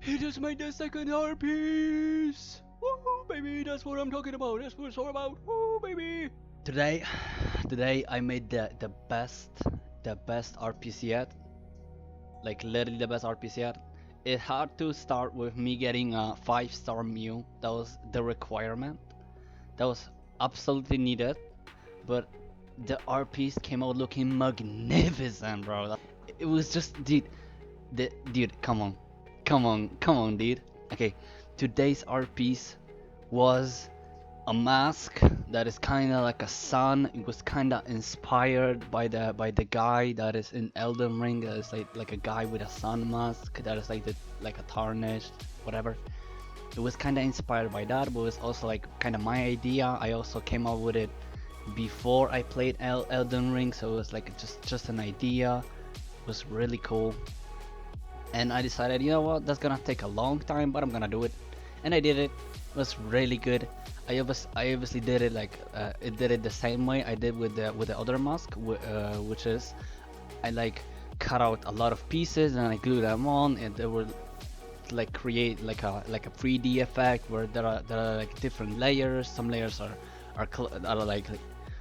He just made the second art piece. Woo, baby, that's what I'm talking about. That's what it's all about. Woo, baby. Today, today I made the best art piece yet. Like literally the best art piece yet. It had to start with me getting a 5-star Mew. That was the requirement. That was absolutely needed. But the art piece came out looking magnificent, bro. It was just, dude, come on, come on, dude. Okay, today's art piece was a mask that is kind of like a sun. It was kind of inspired by the guy that is in Elden Ring. That is like a guy with a sun mask. That is like a tarnished, whatever. It was kind of inspired by that, but it was also like kind of my idea. I also came up with it before I played Elden Ring, so it was like just an idea. It was really cool, and I decided, you know what, that's gonna take a long time, but I'm gonna do it, and I did it. It was really good. I obviously did it like it did it the same way I did with the other mask, which is I like cut out a lot of pieces and I glued them on, and they were like create like a 3D effect where there are like different layers. Some layers are like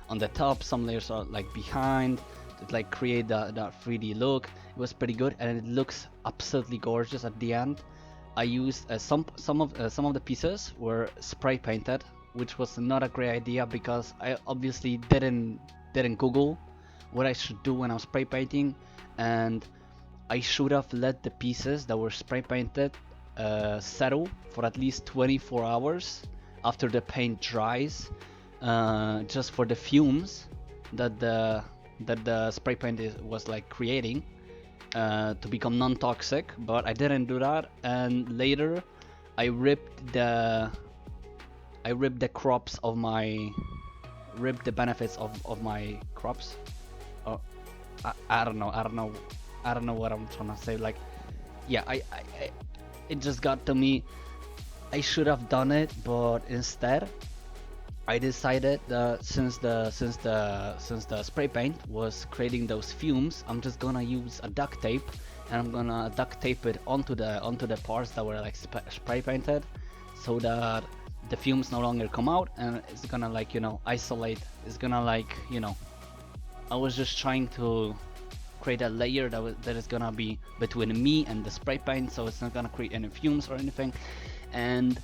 on the top, some layers are like behind to like create that 3D look. It was pretty good and it looks absolutely gorgeous at the end. I used some of the pieces were spray painted, which was not a great idea because I obviously didn't Google what I should do when I'm spray painting, and I should have let the pieces that were spray painted settle for at least 24 hours after the paint dries, just for the fumes that the spray paint was like creating, to become non-toxic. But I didn't do that, and later I ripped the crops of my ripped the benefits of my crops. Oh, I don't know. I don't know what I'm trying to say. Like, yeah, it just got to me. I should have done it, but instead, I decided that since the spray paint was creating those fumes, I'm just gonna use a duct tape, and I'm gonna duct tape it onto the parts that were like spray painted, so that the fumes no longer come out, and it's gonna like isolate. It's gonna like I was just trying to create a layer that is gonna be between me and the spray paint, so it's not gonna create any fumes or anything. And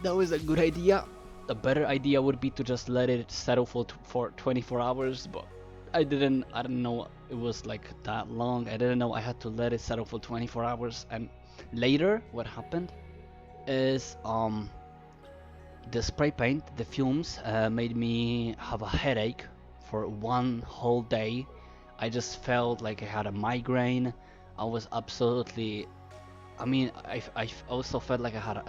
that was a good idea. A better idea would be to just let it settle for 24 hours, but I didn't know it was like that long. I didn't know I had to let it settle for 24 hours. And later what happened is the spray paint, the fumes, made me have a headache for one whole day. I just felt like I had a migraine. I was absolutely. I mean, I also felt like I had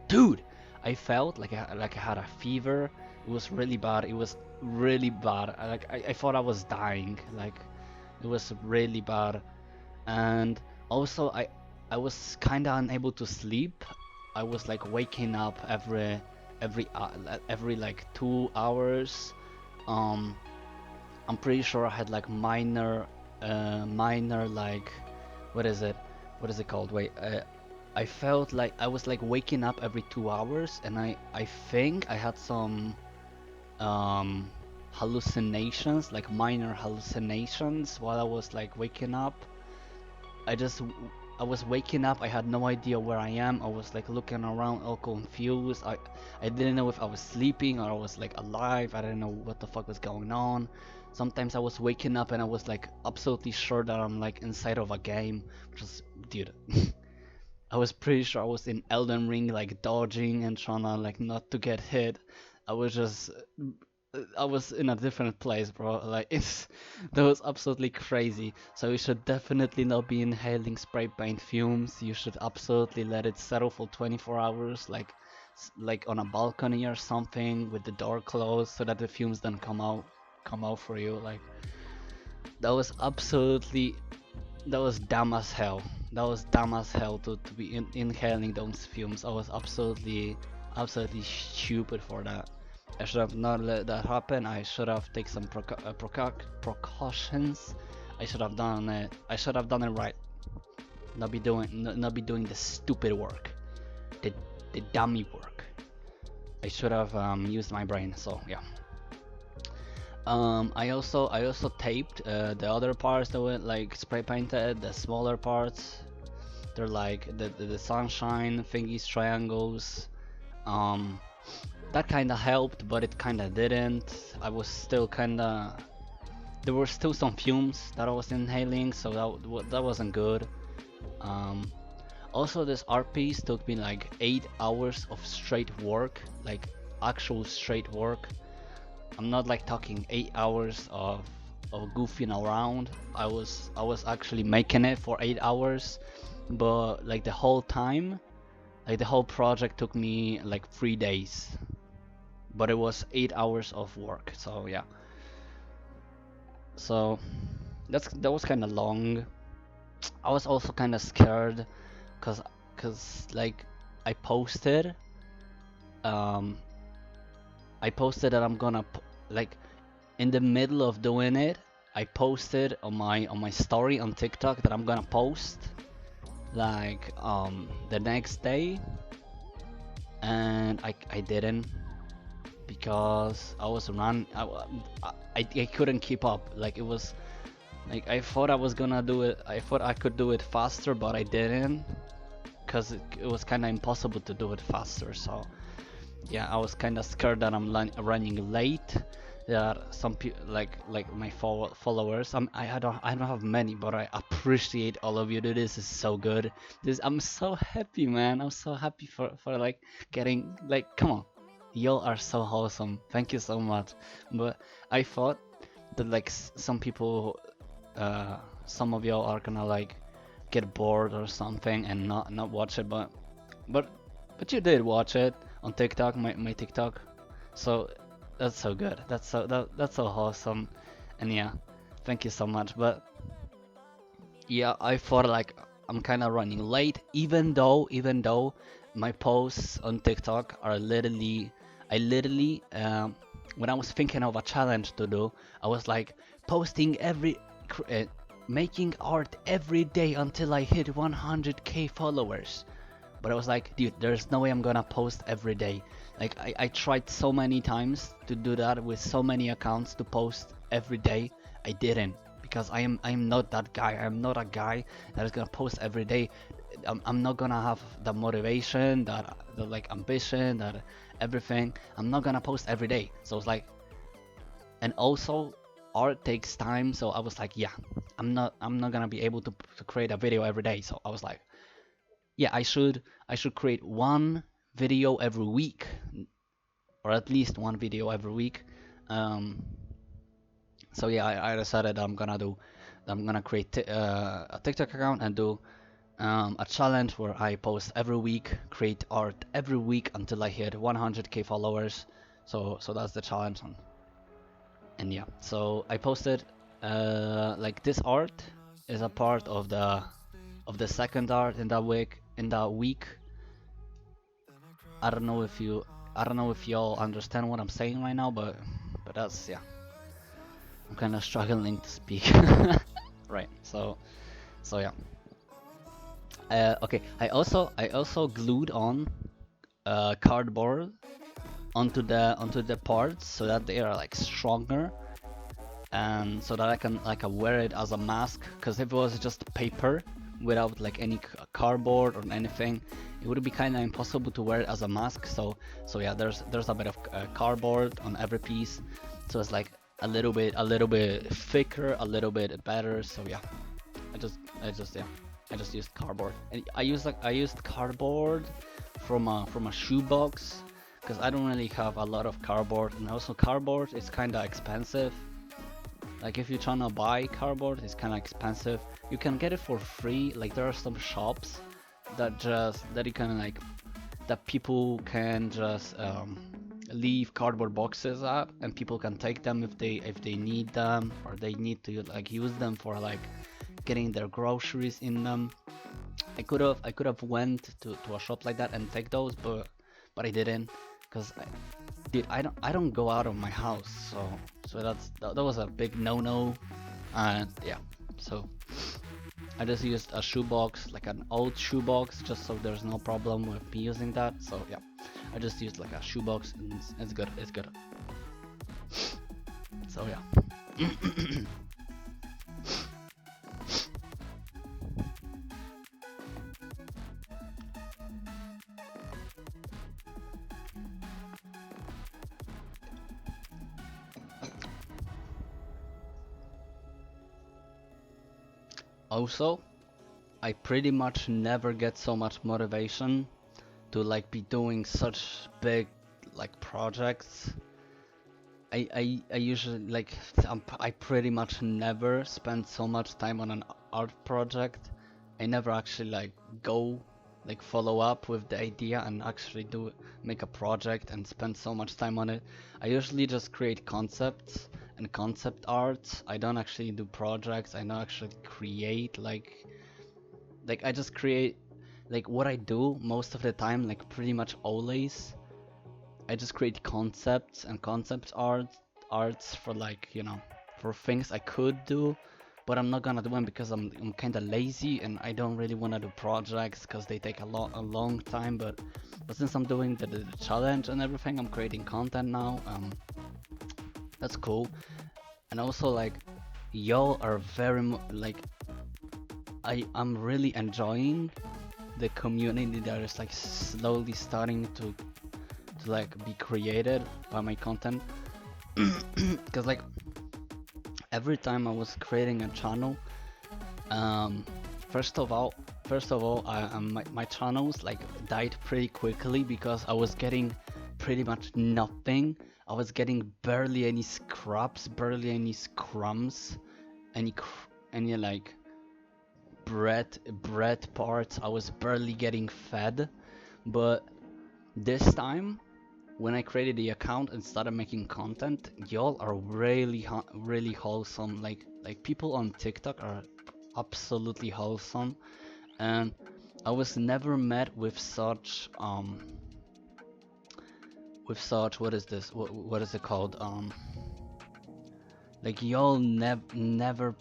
dude. I felt like I had a fever. It was really bad. It was really bad. I thought I was dying. Like it was really bad. And also I was kind of unable to sleep. I was like waking up every like 2 hours. Um, I'm pretty sure I had like minor like what is it? What is it called? Wait, I felt like I was like waking up every 2 hours, and I think I had some um hallucinations, like minor hallucinations while I was like waking up. I just I was waking up. I had no idea where I am. I was like looking around, all confused. I didn't know if I was sleeping or I was like alive. I didn't know what the fuck was going on. Sometimes I was waking up and I was like absolutely sure that I'm like inside of a game, which is, dude. I was pretty sure I was in Elden Ring, like dodging and trying to like not to get hit. I was just I was in a different place, bro. Like it's that was absolutely crazy. So you should definitely not be inhaling spray paint fumes. You should absolutely let it settle for 24 hours, like on a balcony or something with the door closed, so that the fumes don't come out for you. Like that was absolutely that was dumb as hell. That was dumb as hell to be inhaling those fumes. I was absolutely stupid for that. I should have not let that happen. I should have taken some precautions. I should have done it. I should have done it right. not be doing the stupid work, the the dummy work. I should have used my brain. So yeah. I also taped the other parts that were like spray painted, the smaller parts. They're like the sunshine thingies, triangles. Um, that kind of helped, but it kind of didn't. I was still kind of there were still some fumes that I was inhaling, so that wasn't good. Um, Also, this art piece took me like 8 hours of straight work, like actual straight work. I'm not like talking 8 hours of goofing around. I was actually making it for 8 hours, but like the whole time, like the whole project took me like 3 days. But it was 8 hours of work. So yeah. So that was kind of long. I was also kind of scared, cause cause like I posted um I posted that I'm gonna like in the middle of doing it, I posted on my story on TikTok that I'm gonna post like the next day, and I didn't because I was run I couldn't keep up. Like it was like I thought I was gonna do it. I thought I could do it faster, but I didn't because it was kind of impossible to do it faster. So yeah, I was kind of scared that I'm running late. That some people like my followers. I don't have many, but I appreciate all of you. Dude, this is so good. This I'm so happy, man. I'm so happy for like getting like come on, y'all are so wholesome. Thank you so much. But I thought that like some people, some of y'all are gonna like get bored or something and not watch it, but but you did watch it on TikTok, my TikTok. So that's so good. That's so awesome. And yeah, thank you so much. But yeah, I thought like I'm kind of running late, even though my posts on TikTok are literally, I literally when I was thinking of a challenge to do, I was like posting making art every day until I hit 100k followers. But I was like, dude, there's no way I'm gonna post every day. Like I tried so many times to do that with so many accounts to post every day. I didn't because I'm not that guy. I'm not a guy that is gonna post every day. I'm not gonna have the motivation, that the like ambition, that everything. I'm not gonna post every day. So it's like, and also art takes time. So I was like, yeah, I'm not gonna be able to create a video every day. So I was like, yeah, I should create one video every week, or at least one video every week. Um, so yeah, I decided I'm gonna create a TikTok account and do a challenge where I post every week, create art every week until I hit 100k followers. So that's the challenge, and yeah, so I posted like this art is a part of the second art in that week. I don't know if you I don't know if y'all understand what I'm saying right now, but that's yeah. I'm kind of struggling to speak. Right. So yeah. Okay. I also glued on cardboard onto the parts so that they are like stronger, and so that I can like wear it as a mask. Because if it was just paper without like any cardboard or anything, it would be kind of impossible to wear it as a mask. So yeah, there's a bit of cardboard on every piece, so it's like a little bit thicker, a little bit better. So yeah, I just used cardboard, and I used cardboard from a shoebox because I don't really have a lot of cardboard, and also cardboard is kind of expensive. Like if you're trying to buy cardboard, it's kind of expensive. You can get it for free. Like there are some shops that you can like that people can just leave cardboard boxes at, and people can take them if they need them, or they need to like use them for like getting their groceries in them. I could have went to a shop like that and take those, but I didn't, because dude, I don't go out of my house, so that was a big no-no, and yeah, so I just used a shoebox, like an old shoebox, just so there's no problem with me using that. So yeah, I just used like a shoebox, and it's good. It's good. So yeah. Also, I pretty much never get so much motivation to like be doing such big like projects. I usually like I pretty much never spend so much time on an art project. I never actually like go like follow up with the idea and actually make a project and spend so much time on it. I usually just create concepts and concept art. I don't actually do projects. I don't actually create like I just create like what I do most of the time, like pretty much always. I just create concepts and concept arts for like, you know, for things I could do, but I'm not gonna do them because I'm kind of lazy and I don't really want to do projects because they take a long time. But since I'm doing the challenge and everything, I'm creating content now. That's cool. And also like y'all are like I'm really enjoying the community that is like slowly starting to like be created by my content. Because like every time I was creating a channel, um first of all my channels like died pretty quickly because I was getting pretty much nothing. I was getting barely any scraps, barely any crumbs, any like bread parts. I was barely getting fed. But this time when I created the account and started making content, y'all are really wholesome. Like people on TikTok are absolutely wholesome, and I was never met with such what is this? What is it called? Like y'all never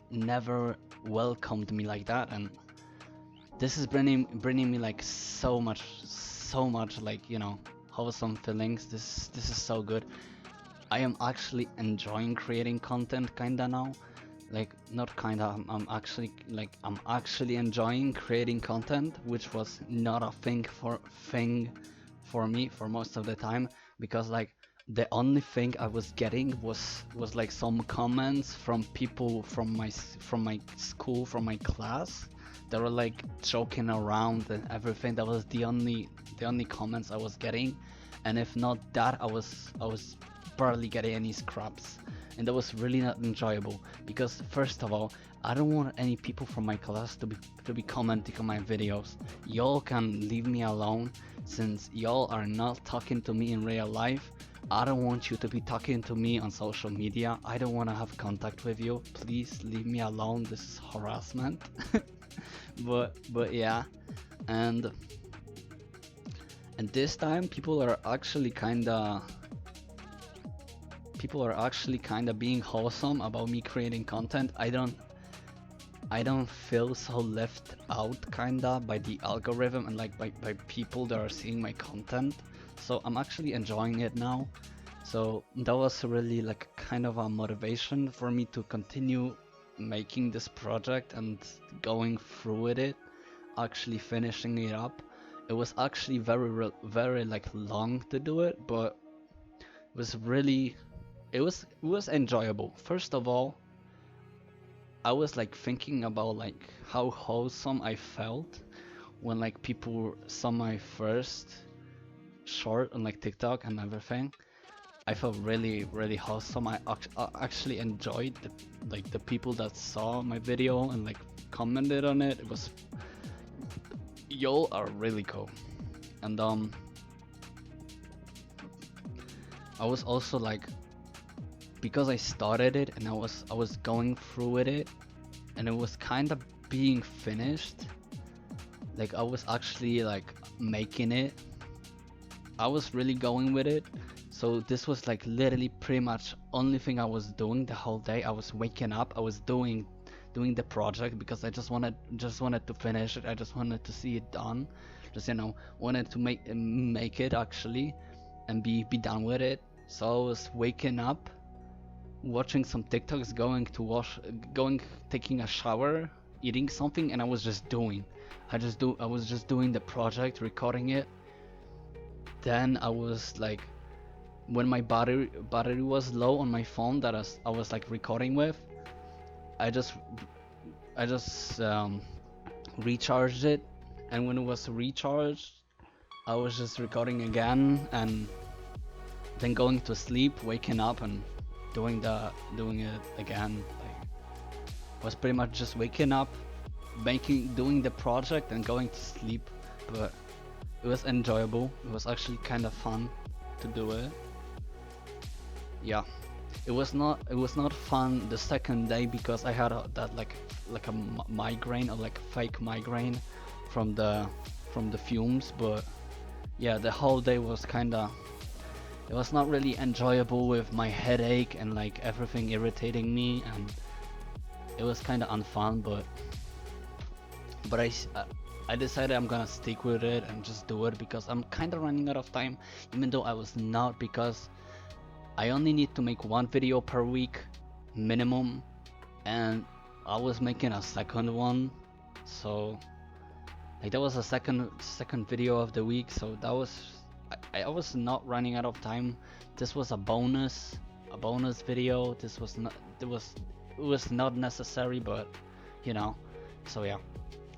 welcomed me like that, and this is bringing me like so much like, you know, wholesome feelings. This is so good. I am actually enjoying creating content kinda now. Like not kinda, I'm actually enjoying creating content, which was not a thing for me for most of the time, because like the only thing I was getting was like some comments from people from my school, from my class. They were like joking around and everything. That was the only comments I was getting, and if not that, I was barely getting any scraps, and that was really not enjoyable. Because first of all, I don't want any people from my class to be commenting on my videos. Y'all can leave me alone, since y'all are not talking to me in real life. I don't want you to be talking to me on social media. I don't want to have contact with you. Please leave me alone. This is harassment. But yeah, and this time people are actually kinda being wholesome about me creating content. I don't feel so left out kinda by the algorithm and like by people that are seeing my content. So I'm actually enjoying it now. So that was really like kind of a motivation for me to continue making this project and going through with it, actually finishing it up. It was actually very like long to do it, but it was really it was enjoyable. First of all, I was like thinking about like how wholesome I felt when like people saw my first short on like TikTok and everything. I felt really wholesome. I actually enjoyed the people that saw my video and like commented on it. It was, y'all are really cool. And I was also like, because I started it and I was going through with it, and it was kind of being finished. Like I was actually like making it. I was really going with it. So this was like literally pretty much only thing I was doing the whole day. I was waking up, I was doing doing the project because I just wanted to finish it. I just wanted to see it done. Just wanted to make it actually and be done with it. So I was waking up, watching some TikToks, taking a shower, eating something, and I was just doing. I was just doing the project, recording it. Then I was like, when my battery was low on my phone that I was like recording with, I just I just recharged it, and when it was recharged, I was just recording again, and then going to sleep, waking up, and doing it again. Like, was pretty much just waking up, doing the project, and going to sleep. But it was enjoyable. It was actually kind of fun to do it. Yeah, it was not fun the second day because I had that like a migraine, or like fake migraine from the fumes. But yeah, the whole day was kind of, it was not really enjoyable with my headache and like everything irritating me, and it was kind of unfun. But I decided I'm gonna stick with it and just do it because I'm kind of running out of time, even though I was not, because I only need to make one video per week minimum, and I was making a second one. So like that was a second video of the week, so that was, I was not running out of time. This was a bonus video. This was not, it was not necessary, but you know. So yeah,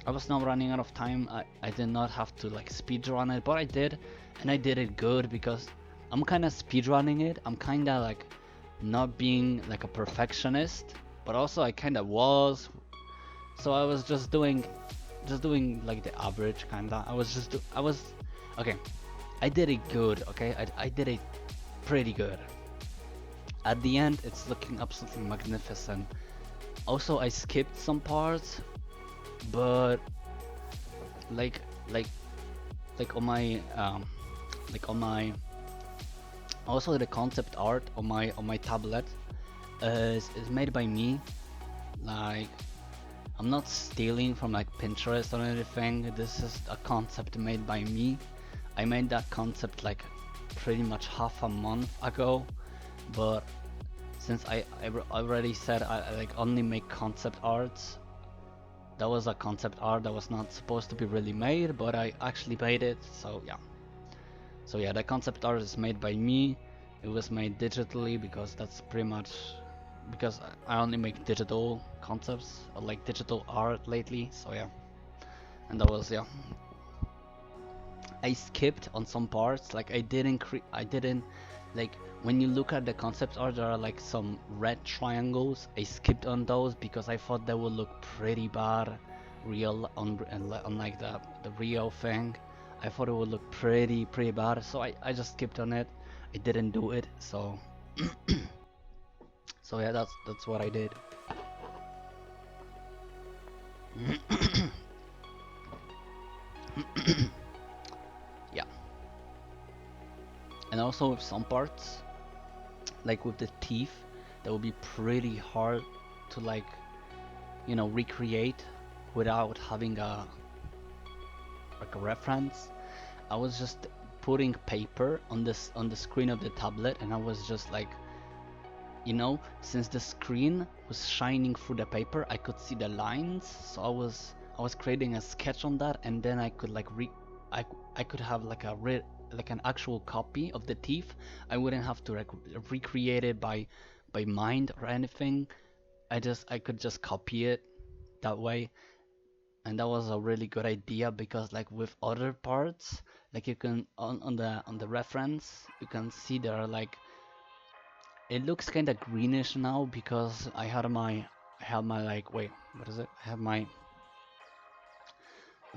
I was not running out of time. I did not have to like speed run it, but I did, and I did it good because I'm kind of speed running it. I'm kind of like not being like a perfectionist, but also I kind of was. So I was just doing like the average kinda. I was okay. I did it good, okay? I did it pretty good. At the end, it's looking absolutely magnificent. Also, I skipped some parts, but like like like on my also the concept art on my tablet is made by me. Like, I'm not stealing from like Pinterest or anything. This is a concept made by me. I made that concept like pretty much half a month ago, but since I already said I like only make concept arts, that was a concept art that was not supposed to be really made, but I actually made it. So yeah. So yeah, the concept art is made by me. It was made digitally because that's pretty much, because I only make digital concepts or like digital art lately. So yeah, and that was, yeah. I skipped on some parts. Like I didn't like, when you look at the concept art, there are like some red triangles. I skipped on those because I thought they would look pretty bad real on like the real thing. I thought it would look pretty bad, so I just skipped on it. I didn't do it, so so yeah, that's what I did. Yeah. And also with some parts, like with the teeth, that would be pretty hard to like, recreate without having a like a reference. I was just putting paper on the screen of the tablet, and I was just like, since the screen was shining through the paper, I could see the lines. So I was creating a sketch on that, and then I could like I could have like like an actual copy of the teeth. I wouldn't have to recreate it by mind or anything. I could just copy it that way. And that was a really good idea because like with other parts, like you can on the reference, you can see there are like, it looks kind of greenish now because I have my like, wait, what is it? I have my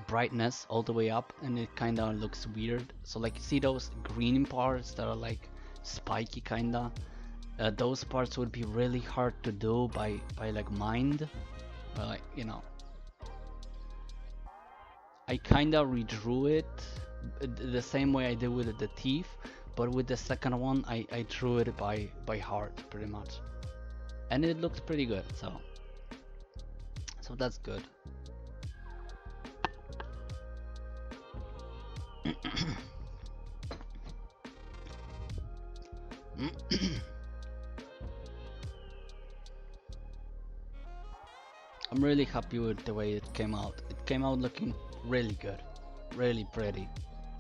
brightness all the way up, and it kind of looks weird. So like, you see those green parts that are like spiky kinda, those parts would be really hard to do by like mind, but like, I kinda redrew it the same way I did with the teeth, but with the second one I drew it by heart pretty much, and it looked pretty good. So So that's good. I'm really happy with the way it came out. It came out looking really good, really pretty.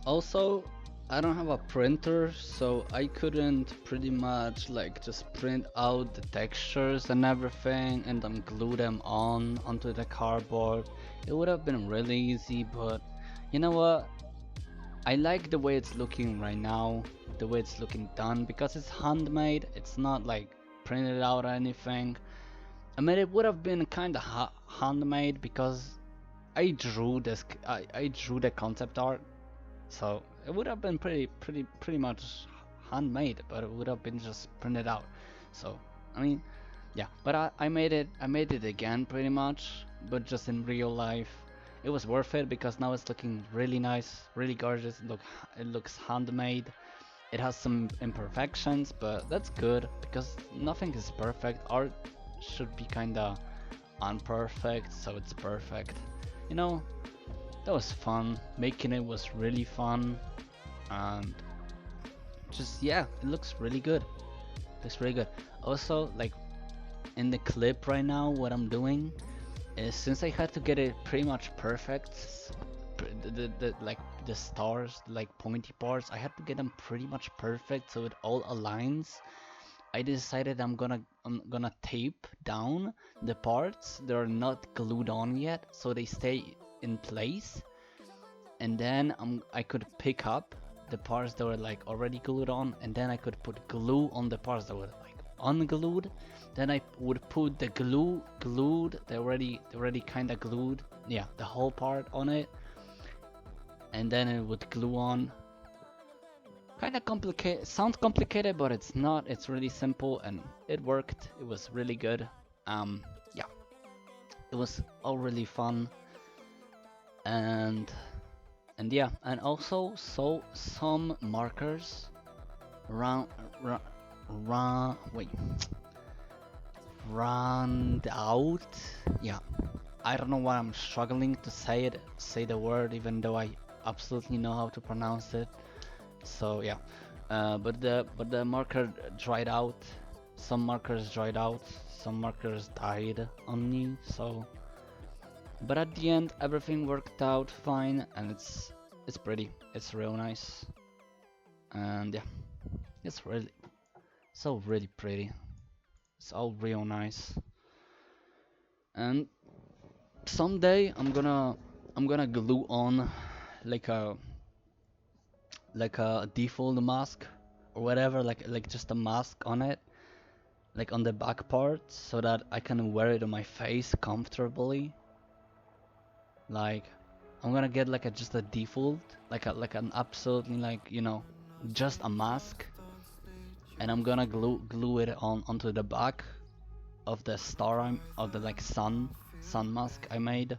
Also, I don't have a printer, so I couldn't pretty much like just print out the textures and everything and then glue them on onto the cardboard. It would have been really easy, but you know what? I like the way it's looking right now, the way it's looking done, because it's handmade. It's not like printed out or anything. I mean, it would have been kind of handmade because I drew this. I drew the concept art, so it would have been pretty much handmade, but it would have been just printed out. So I mean, yeah. But I made it. I made it again, pretty much, but just in real life. It was worth it because now it's looking really nice, really gorgeous. It looks handmade. It has some imperfections, but that's good because nothing is perfect. Art should be kinda unperfect, so it's perfect. You know, that was fun. Making it was really fun, and just yeah, it looks really good. Looks really good. Also, like in the clip right now, what I'm doing is since I had to get it pretty much perfect, like the stars, like pointy parts, I had to get them pretty much perfect so it all aligns. I decided I'm gonna tape down the parts that are not glued on yet, so they stay in place. And then I could pick up the parts that were like already glued on, and then I could put glue on the parts that were like unglued. Then I would put the glued, the already kind of glued, yeah, the whole part on it, and then it would glue on. Kind of complicated, sounds complicated, but it's not. It's really simple, and it worked. It was really good. Yeah, it was all really fun, and yeah, and also so some markers round wait round out. Yeah, I don't know why I'm struggling to say the word, even though I absolutely know how to pronounce it. So yeah, but the marker dried out. Some markers dried out. Some markers died on me. So, but at the end, everything worked out fine, and it's pretty. It's real nice, and yeah, it's really really pretty. It's all real nice, and someday I'm gonna glue on like a default mask or whatever, like just a mask on it, like on the back part, so that I can wear it on my face comfortably. Like I'm gonna get like just a default, like an absolutely like, you know, just a mask, and I'm gonna glue it onto the back of the of the like sun mask I made.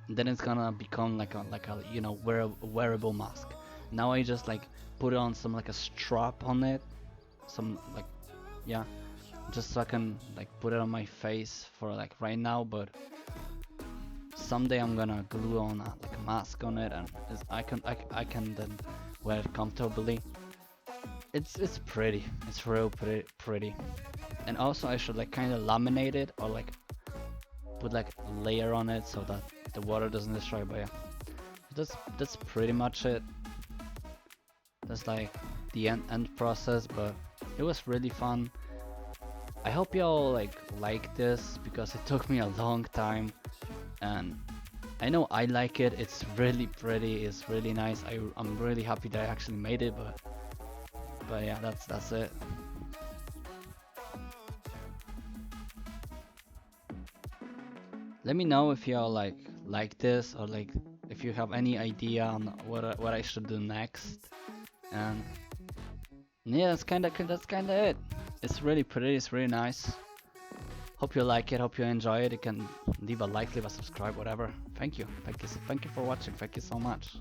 And then it's gonna become like a you know, wearable mask. Now I just like put on some like a strap on it, some like, yeah, just so I can like put it on my face for like right now. But someday I'm gonna glue on like a mask on it, and I can then wear it comfortably. It's pretty. It's real pretty. And also I should like kind of laminate it, or like put like a layer on it so that the water doesn't destroy. But yeah, that's pretty much it. That's like the end process, but it was really fun. I hope y'all like this because it took me a long time, and I know I like it. It's really pretty. It's really nice. I'm really happy that I actually made it, but yeah, that's it. Let me know if y'all like this, or like if you have any idea on what I should do next. And yeah, that's kinda it. It's really pretty, it's really nice. Hope you like it, hope you enjoy it. You can leave a like, leave a subscribe, whatever. Thank you for watching, thank you so much.